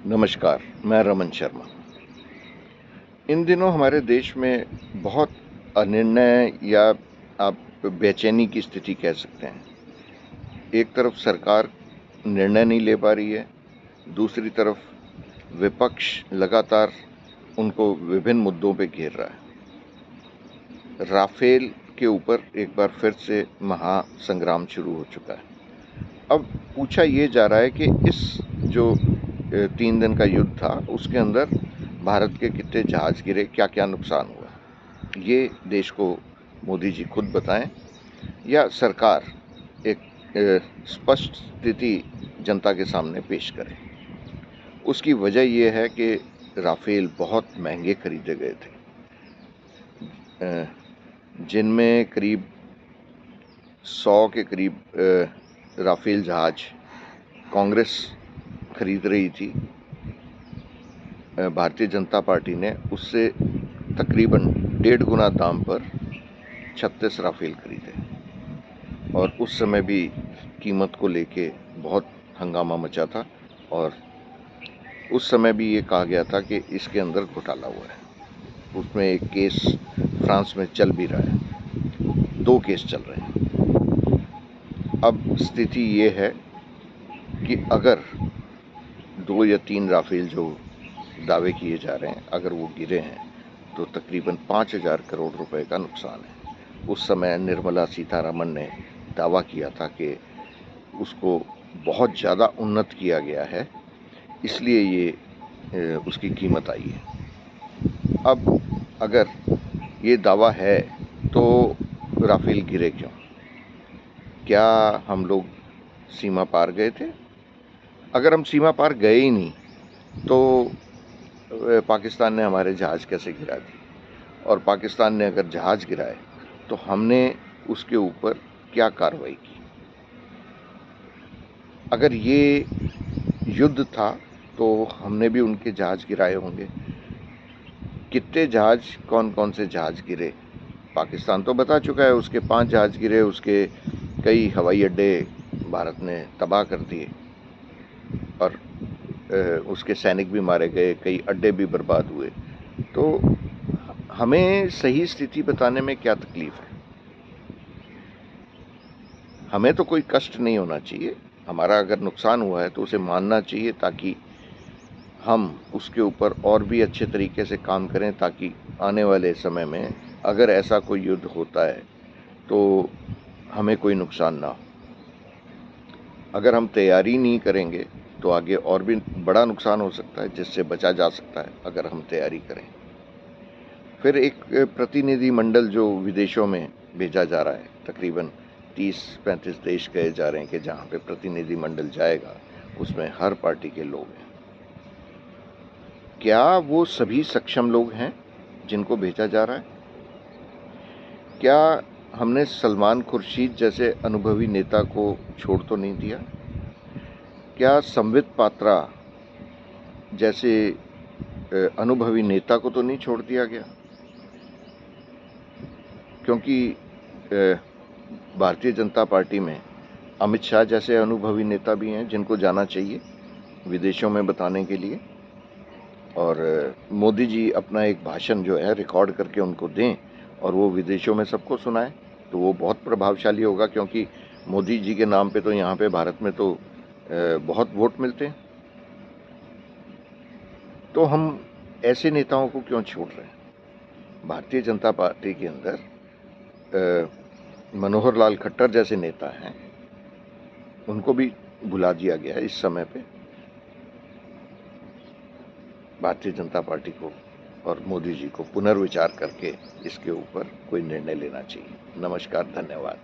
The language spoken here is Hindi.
नमस्कार, मैं रमन शर्मा। इन दिनों हमारे देश में बहुत अनिर्णय या आप बेचैनी की स्थिति कह सकते हैं। एक तरफ सरकार निर्णय नहीं ले पा रही है, दूसरी तरफ विपक्ष लगातार उनको विभिन्न मुद्दों पे घेर रहा है। राफेल के ऊपर एक बार फिर से महासंग्राम शुरू हो चुका है। अब पूछा ये जा रहा है कि इस जो 3 दिन का युद्ध था उसके अंदर भारत के कितने जहाज गिरे, क्या क्या नुकसान हुआ, ये देश को मोदी जी खुद बताएं या सरकार एक स्पष्ट स्थिति जनता के सामने पेश करे। उसकी वजह यह है कि राफेल बहुत महंगे खरीदे गए थे, जिनमें करीब 100 के करीब राफेल जहाज कांग्रेस खरीद रही थी। भारतीय जनता पार्टी ने उससे तकरीबन 1.5 गुना दाम पर 36 राफेल खरीदे और उस समय भी कीमत को लेके बहुत हंगामा मचा था और उस समय भी ये कहा गया था कि इसके अंदर घोटाला हुआ है। उसमें एक केस फ्रांस में चल भी रहा है, 2 केस चल रहे हैं। अब स्थिति ये है कि अगर 2 या 3 राफेल जो दावे किए जा रहे हैं अगर वो गिरे हैं तो तकरीबन 5,000 करोड़ रुपए का नुकसान है। उस समय निर्मला सीतारमण ने दावा किया था कि उसको बहुत ज़्यादा उन्नत किया गया है, इसलिए ये उसकी कीमत आई है। अब अगर ये दावा है तो राफेल गिरे क्यों? क्या हम लोग सीमा पार गए थे? अगर हम सीमा पार गए ही नहीं तो पाकिस्तान ने हमारे जहाज़ कैसे गिरा दिए? और पाकिस्तान ने अगर जहाज़ गिराए तो हमने उसके ऊपर क्या कार्रवाई की? अगर ये युद्ध था तो हमने भी उनके जहाज़ गिराए होंगे। कितने जहाज़, कौन कौन से जहाज़ गिरे? पाकिस्तान तो बता चुका है, उसके 5 जहाज़ गिरे, उसके कई हवाई अड्डे भारत ने तबाह कर दिए और उसके सैनिक भी मारे गए, कई अड्डे भी बर्बाद हुए। तो हमें सही स्थिति बताने में क्या तकलीफ है? हमें तो कोई कष्ट नहीं होना चाहिए। हमारा अगर नुकसान हुआ है तो उसे मानना चाहिए ताकि हम उसके ऊपर और भी अच्छे तरीके से काम करें, ताकि आने वाले समय में अगर ऐसा कोई युद्ध होता है तो हमें कोई नुकसान ना हो। अगर हम तैयारी नहीं करेंगे तो आगे और भी बड़ा नुकसान हो सकता है जिससे बचा जा सकता है अगर हम तैयारी करें। फिर एक प्रतिनिधि मंडल जो विदेशों में भेजा जा रहा है, तकरीबन 30-35 देश कहे जा रहे हैं कि जहाँ पे प्रतिनिधि मंडल जाएगा उसमें हर पार्टी के लोग हैं। क्या वो सभी सक्षम लोग हैं जिनको भेजा जा रहा है? क्या हमने सलमान खुर्शीद जैसे अनुभवी नेता को छोड़ तो नहीं दिया? क्या संबित पात्रा जैसे अनुभवी नेता को तो नहीं छोड़ दिया गया? क्योंकि भारतीय जनता पार्टी में अमित शाह जैसे अनुभवी नेता भी हैं जिनको जाना चाहिए विदेशों में बताने के लिए, और मोदी जी अपना एक भाषण जो है रिकॉर्ड करके उनको दें और वो विदेशों में सबको सुनाएं तो वो बहुत प्रभावशाली होगा, क्योंकि मोदी जी के नाम पे तो यहाँ पे भारत में तो बहुत वोट मिलते हैं। तो हम ऐसे नेताओं को क्यों छोड़ रहे हैं? भारतीय जनता पार्टी के अंदर मनोहर लाल खट्टर जैसे नेता हैं, उनको भी भुला दिया गया है इस समय पे। भारतीय जनता पार्टी को और मोदी जी को पुनर्विचार करके इसके ऊपर कोई निर्णय लेना चाहिए। नमस्कार, धन्यवाद।